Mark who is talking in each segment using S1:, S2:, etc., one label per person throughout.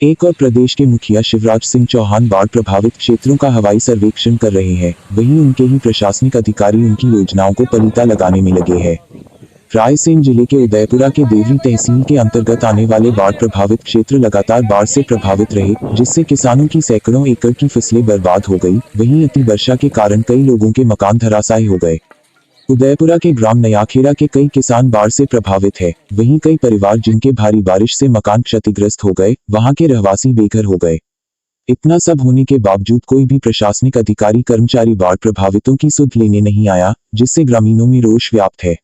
S1: एक और प्रदेश के मुखिया शिवराज सिंह चौहान बाढ़ प्रभावित क्षेत्रों का हवाई सर्वेक्षण कर रहे हैं, वहीं उनके ही प्रशासनिक अधिकारी उनकी योजनाओं को पलीता लगाने में लगे हैं। रायसेन जिले के उदयपुरा के देवरी तहसील के अंतर्गत आने वाले बाढ़ प्रभावित क्षेत्र लगातार बाढ़ से प्रभावित रहे, जिससे किसानों की सैकड़ों एकड़ की फसलें बर्बाद हो गई। वहीं अति वर्षा के कारण कई लोगों के मकान धराशायी हो गए। उदयपुरा के ग्राम नयाखेड़ा के कई किसान बाढ़ से प्रभावित है। वहीं कई परिवार जिनके भारी बारिश से मकान क्षतिग्रस्त हो गए, वहां के रहवासी बेघर हो गए। इतना सब होने के बावजूद कोई भी प्रशासनिक अधिकारी कर्मचारी बाढ़ प्रभावितों की सुध लेने नहीं आया, जिससे ग्रामीणों में रोष व्याप्त है।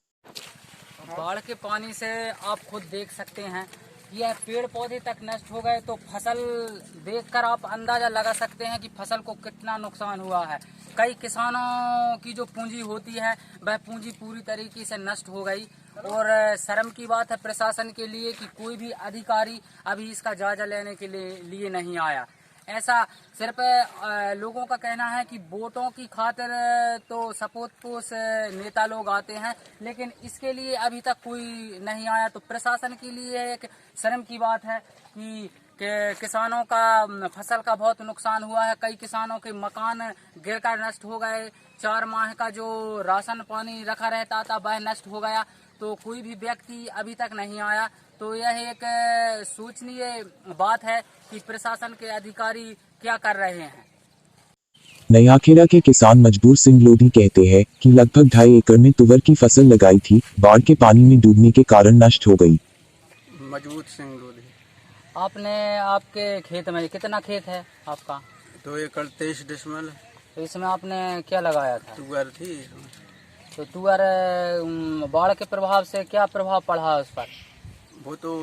S2: बाढ़ के पानी से आप खुद देख सकते हैं, यह पेड़ पौधे तक नष्ट हो गए, तो फसल देखकर आप अंदाजा लगा सकते हैं कि फसल को कितना नुकसान हुआ है। कई किसानों की जो पूंजी होती है वह पूंजी पूरी तरीके से नष्ट हो गई। और शर्म की बात है प्रशासन के लिए कि कोई भी अधिकारी अभी इसका जायजा लेने के लिए नहीं आया। ऐसा सिर्फ लोगों का कहना है कि वोटों की खातिर तो सपोर्ट पोस्ट नेता लोग आते हैं, लेकिन इसके लिए अभी तक कोई नहीं आया। तो प्रशासन के लिए एक शर्म की बात है कि किसानों का फसल का बहुत नुकसान हुआ है। कई किसानों के मकान गिरकर नष्ट हो गए। 4 माह का जो राशन पानी रखा रहता था वह नष्ट हो गया। तो कोई भी व्यक्ति अभी तक नहीं आया। तो यह एक सोचनीय बात है कि प्रशासन के अधिकारी क्या कर रहे हैं।
S1: नयाखेड़ा के किसान मजबूर सिंह लोधी कहते हैं कि लगभग 2.5 एकड़ में तुवर की फसल लगाई थी, बाढ़ के पानी में डूबने के कारण नष्ट हो गई।
S3: मजबूर सिंह लोधी।
S2: आपके खेत में कितना खेत है आपका?
S3: 2 एकड़ 23 डिसमिल।
S2: तो इसमें आपने क्या लगाया था?
S3: तुअर थी।
S2: तो तुअर बाढ़ के प्रभाव से क्या प्रभाव पड़ा उस पर?
S3: वो तो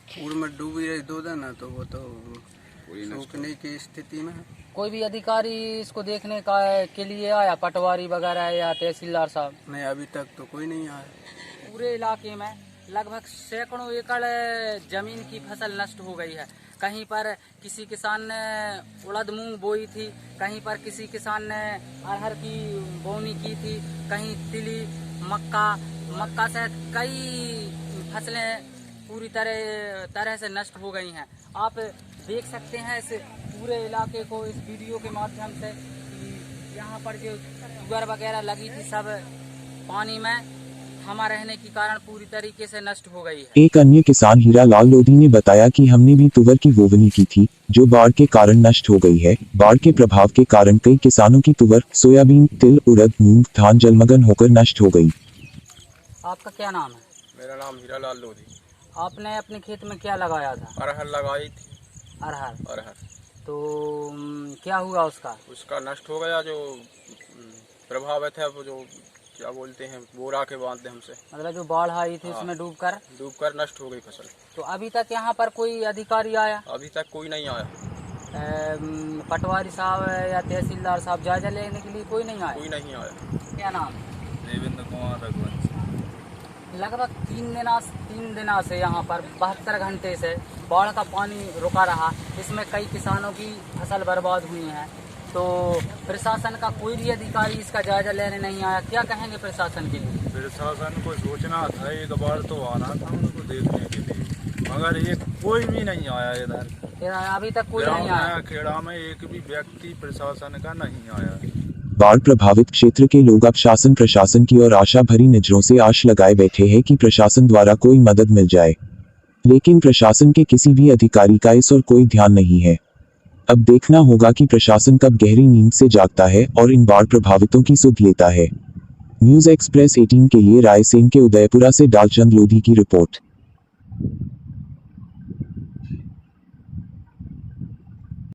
S3: पूर्ण में डूबी रही 2 दिन, तो वो तो सूखने की स्थिति में।
S2: कोई भी अधिकारी इसको देखने के लिए आया, पटवारी वगैरह या तहसीलदार साहब?
S3: नहीं, अभी तक तो कोई नहीं आया।
S2: पूरे इलाके में लगभग सैकड़ों एकड़ जमीन की फसल नष्ट हो गई है। कहीं पर किसी किसान ने उड़द मूंग बोई थी, कहीं पर किसी किसान ने अरहर की बोनी की थी, कहीं तिली, मक्का से कई फसलें पूरी तरह से नष्ट हो गई हैं। आप देख सकते हैं इस पूरे इलाके को इस वीडियो के माध्यम से कि यहाँ पर जो तुअर वगैरह लगी थी सब पानी में थमा रहने के कारण पूरी तरीके से नष्ट हो गई है।
S1: एक अन्य किसान हीरा लाल लोधी ने बताया कि हमने भी तुवर की बोवनी की थी, जो बाढ़ के कारण नष्ट हो गई है। बाढ़ के प्रभाव के कारण कई किसानों की तुवर, सोयाबीन, तिल, उड़द, मूंग, धान जलमग्न होकर नष्ट हो गई।
S2: आपका क्या नाम है?
S3: मेरा नाम हीरा लाल लोधी।
S2: आपने अपने खेत में क्या लगाया था?
S3: अरहर लगाई थी।
S2: अरहर। तो क्या हुआ उसका
S3: नष्ट हो गया। जो प्रभावित है वो जो क्या बोलते हैं बोरा के बांधे हमसे,
S2: मतलब जो बाढ़ आई थी उसमें
S3: डूबकर नष्ट हो गई फसल।
S2: तो अभी तक यहाँ पर कोई अधिकारी आया?
S3: अभी तक कोई नहीं आया।
S2: पटवारी साहब या तहसीलदार साहब जायजा लेने के लिए कोई नहीं आया?
S3: कोई नहीं आया।
S2: क्या नाम?
S3: देवेंद्र कुमार रघुवंशी।
S2: लगभग 3 दिनों से यहाँ पर 72 घंटे से बाढ़ का पानी रुका रहा। इसमें कई किसानों की फसल बर्बाद हुई है। तो प्रशासन का कोई भी अधिकारी इसका जायजा लेने नहीं आया। क्या कहेंगे प्रशासन के लिए?
S4: प्रशासन को सोचना था, एक बार तो आना था उनको देखने के लिए, मगर एक कोई भी नहीं आया इधर।
S2: अभी तक कोई नहीं आया।
S4: खेड़ा में एक भी व्यक्ति प्रशासन का नहीं आया।
S1: बाढ़ प्रभावित क्षेत्र के लोग अब शासन प्रशासन की ओर आशा भरी नजरों से आश लगाए बैठे हैं कि प्रशासन द्वारा कोई मदद मिल जाए, लेकिन प्रशासन के किसी भी अधिकारी का इस ओर कोई ध्यान नहीं है। अब देखना होगा कि प्रशासन कब गहरी नींद से जागता है और इन बाढ़ प्रभावितों की सुध लेता है। न्यूज़ एक्सप्रेस 18 के लिए रायसेन के उदयपुरा से डालचंद लोधी की रिपोर्ट।